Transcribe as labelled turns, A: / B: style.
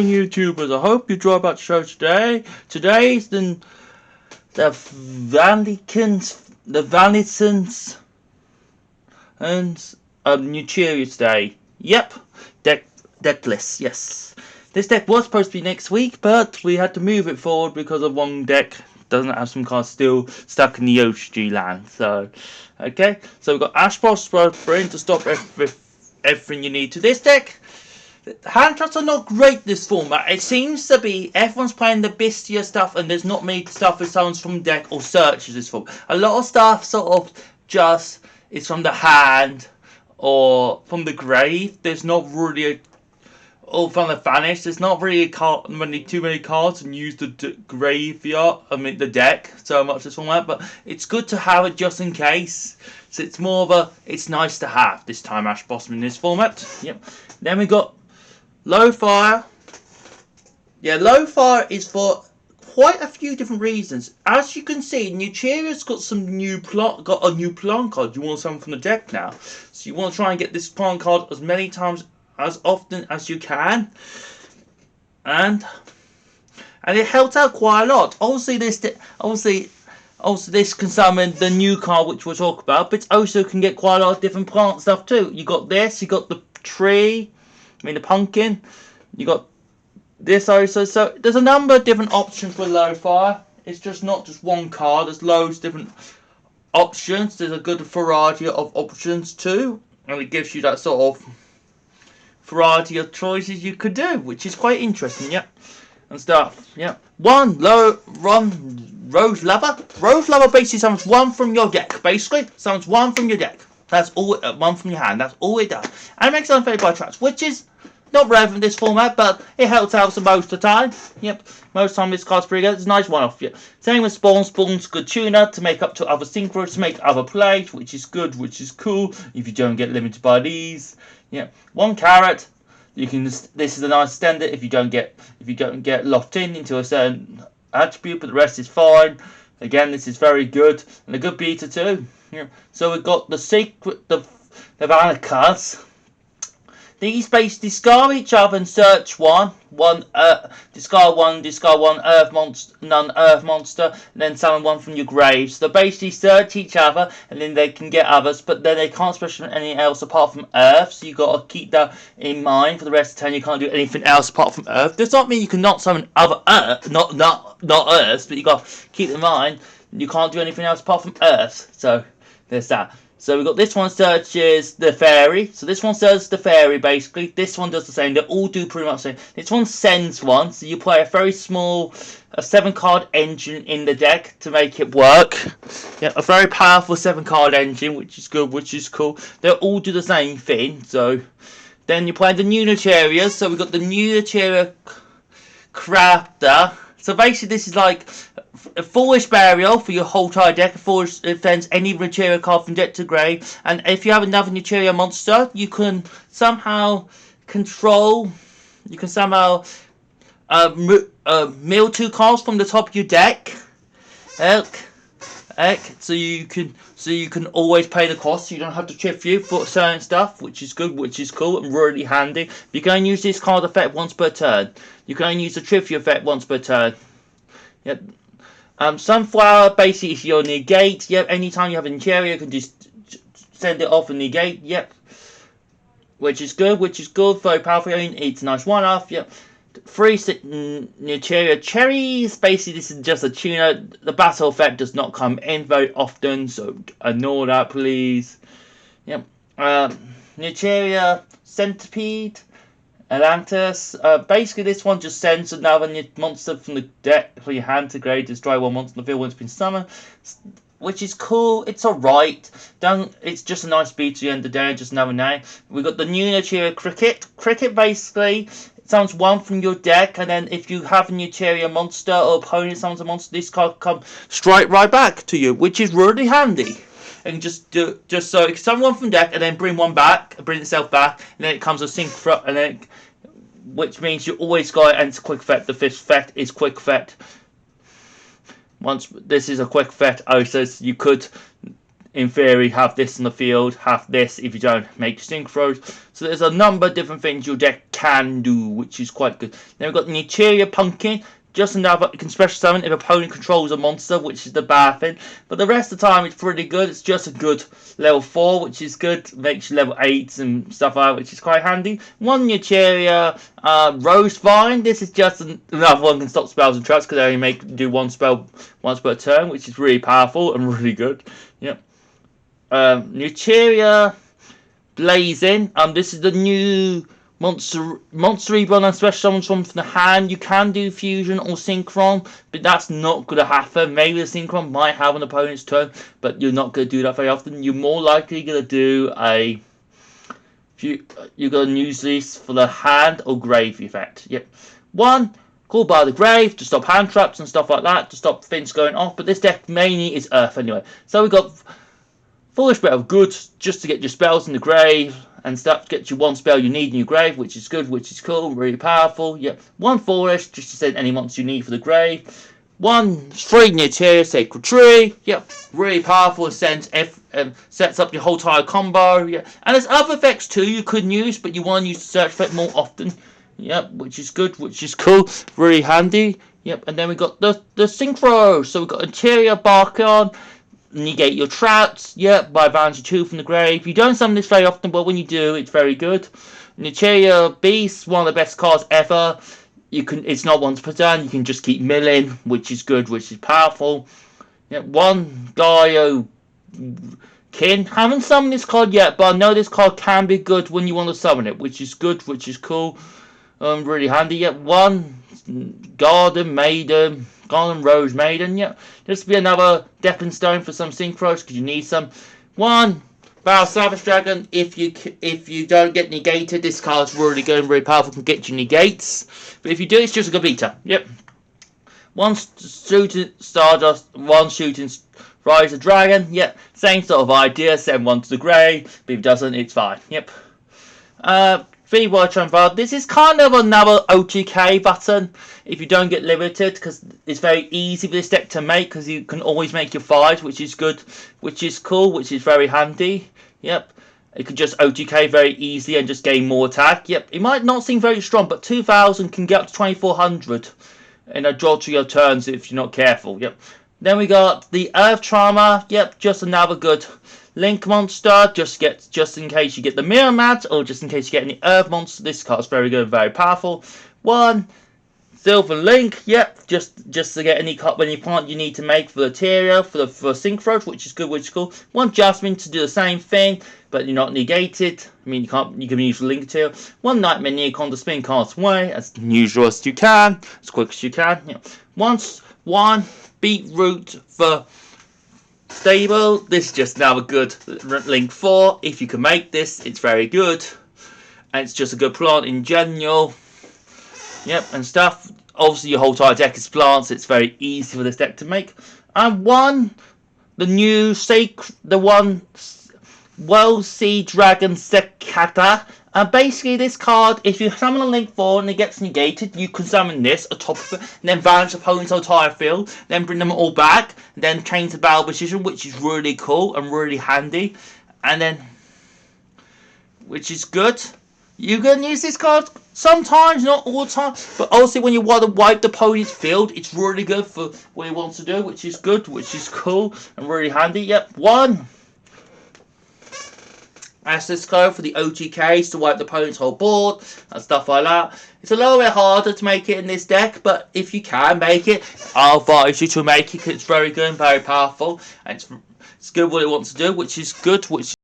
A: going, YouTubers? I hope you enjoy about the show today. Today's the Valentines and Naturia's Day. Yep, deck list. Yes, this deck was supposed to be next week, but we had to move it forward because of one deck doesn't have some cards still stuck in the OG land. So, okay, so we've got Ash Brain to stop everything you need to this deck. The hand traps are not great this format. It seems to be everyone's playing the Bistia stuff and there's not many stuff that sounds from deck or searches this form. A lot of stuff sort of just is from the hand or from the grave. There's not really or from the vanish. There's not really too many cards and use the graveyard. I mean the deck so much this format, but it's good to have it just in case. So it's more of a it's nice to have this time Ash Blossom in this format. Yep. Then we got Low Fire. Yeah, Low Fire is for quite a few different reasons. As you can see, Naturia's got a new plant card. You want something from the deck now, so you want to try and get this plant card as many times as often as you can, and it helps out quite a lot. Obviously, this can summon the new card which we'll talk about, but it also can get quite a lot of different plant stuff too. You got this, you got the tree. I mean the pumpkin, you got this also, so there's a number of different options for Low Fire. It's just not just one card, there's loads of different options. There's a good variety of options too, and it gives you that sort of variety of choices you could do, which is quite interesting, yeah, and stuff, yeah. Rose Lover. Rose Lover basically summons one from your deck, summons one from your deck. That's all, one from your hand, that's all it does. And it makes unfavored by traps, which is not relevant in this format, but it helps out for most of the time. Yep, most of the time this card's pretty good. It's a nice one off. Yeah. Same with Spawn. Spawn's good tuner to make up to other synchros, to make other plays, which is good, which is cool. If you don't get limited by these. Yeah. One carrot. You can. This is a nice standard if you don't get locked into a certain attribute, but the rest is fine. Again, this is very good and a good beater too. Yeah. So we've got the secret, the Vanilla cards. These basically discard each other and search discard one earth monster, non-earth monster, and then summon one from your grave. So they basically search each other and then they can get others, but then they can't special anything else apart from earth. So you got to keep that in mind for the rest of the turn. You can't do anything else apart from earth. Does not mean you cannot summon other earth, not earths, but you got to keep in mind you can't do anything else apart from earth. So there's that. So we've got this one searches the fairy. So this one searches the fairy basically. This one does the same. They all do pretty much the same. This one sends one. So you play a very small 7-card engine in the deck to make it work. Yeah, a very powerful 7-card engine, which is good, which is cool. They all do the same thing. So then you play the new Naturia. So we've got the new Naturia Crafter. So basically this is like a foolish burial for your whole entire deck. Foolish defends any Naturia card from deck to grave. And if you have another Naturia monster, you can somehow control. You can somehow mill 2 cards from the top of your deck. So you can always pay the cost. So you don't have to chip you for certain stuff, which is good, which is cool and really handy. You can only use this card effect once per turn. You can only use the Trivia effect once per turn. Yep. Sunflower basically is your negate. Yep. Anytime you have an interior, you can just send it off and negate. Yep. Which is good. Very powerful. It's a nice one-off. Yep. 3 Naturia cherries. Basically, this is just a tuner. The battle effect does not come in very often, so ignore that, please. Yep. Naturia centipede. Atlantis. Basically, this one just sends another monster from the deck for your hand to grade, destroy one monster in the field when it's been summoned, which is cool. It's alright. It's just a nice beat to the end of the day, just another name. We got the new Naturia Cricket. Cricket basically summons one from your deck, and then if you have a Naturia monster or opponent summons a monster, this card comes straight right back to you, which is really handy. And just so it can summon one from deck and then bring one back, bring itself back, and then it comes a sync and then which means you always got it, and it's quick effect. The 5th effect is quick effect. Once this is a quick effect, so you could in theory, have this in the field, have this if you don't make synchros. So there's a number of different things your deck can do, which is quite good. Then we've got Naturia Pumpkin. Just another, you can special summon if opponent controls a monster, which is the bad thing. But the rest of the time, it's pretty good. It's just a good level 4, which is good. Makes you level 8s and stuff like that, which is quite handy. One Naturia Rose Vine. This is just another one can stop spells and traps because they only do one spell once per turn, which is really powerful and really good. Yep. Naturia Blazing. This is the new Monster Reborn and special summons from the hand. You can do fusion or synchron, but that's not going to happen. Maybe the synchron might have an opponent's turn, but you're not going to do that very often. You're more likely going to do you're going to use this for the hand or grave effect. Yep. One, called by the grave to stop hand traps and stuff like that, to stop things going off. But this deck mainly is earth anyway. So we've got Foolish Bit of Good just to get your spells in the grave and stuff, get you one spell you need in your grave, which is good, which is cool, really powerful. Yep. One Foolish just to send any monster you need for the grave. 3 Naturia Sacred Tree. Yep. Really powerful, sets up your whole entire combo. Yeah. And there's other effects too you could use, but you want to use the search effect more often. Yep, which is good, which is cool, really handy. Yep, and then we got the synchro. So we've got Interior Barkon. Negate your traps, yep, by advantage 2 from the grave. You don't summon this very often, but when you do, it's very good. Naturia Beast, one of the best cards ever. It's not once per turn, you can just keep milling, which is good, which is powerful. Yep, one Gaio Kin. Haven't summoned this card yet, but I know this card can be good when you want to summon it, which is good, which is cool. Really handy. Yep, one Garden Rose Maiden, yeah. This will be another stepping stone for some synchros because you need some. One Battle Savage Dragon. If you don't get negated, this card's really good and really powerful, can get you negates. But if you do, it's just a good beater. Yep. One shooting Stardust, one shooting Rise of Dragon. Yep. Same sort of idea. Send one to the grave. But if it doesn't, it's fine. Yep. 3 Wild Trample. This is kind of another OTK button if you don't get limited, because it's very easy for this deck to make, because you can always make your 5s, which is good, which is cool, which is very handy. Yep. It could just OTK very easily and just gain more attack. Yep. It might not seem very strong, but 2000 can get up to 2400 in a draw to your turns if you're not careful. Yep. Then we got the Earth Charmer. Yep. Just another good Link monster, just in case you get the Mirror Mat, or just in case you get any Earth monster. This card's very good and very powerful. One Silver Link, yep, just to get any card when you plant you need to make for the Tyria, for Synchros, which is good, which is cool. One Jasmine to do the same thing, but you're not negated. I mean, you can use the Link Tyria. One Nightmare Neocon to spin cards away as usual as you can, as quick as you can. Yep. One Beetroot for Stable. This is just now a good Link 4. If you can make this, it's very good. And it's just a good plant in general. Yep, and stuff. Obviously, your whole entire deck is plants. It's very easy for this deck to make. And World Sea Dragon Secata. And basically, this card, if you summon a Link 4 and it gets negated, you can summon this atop of it, and then vanish opponent's entire field, then bring them all back, and then change the battle position, which is really cool and really handy. And then, which is good. You can use this card sometimes, not all the time, but also when you want to wipe the opponent's field, it's really good for what he wants to do, which is good, which is cool and really handy. Yep, one access code for the OTKs to wipe the opponent's whole board and stuff like that. It's a little bit harder to make it in this deck, but if you can make it, I'll advise you to make it because it's very good and very powerful, and it's good what it wants to do, which is good, which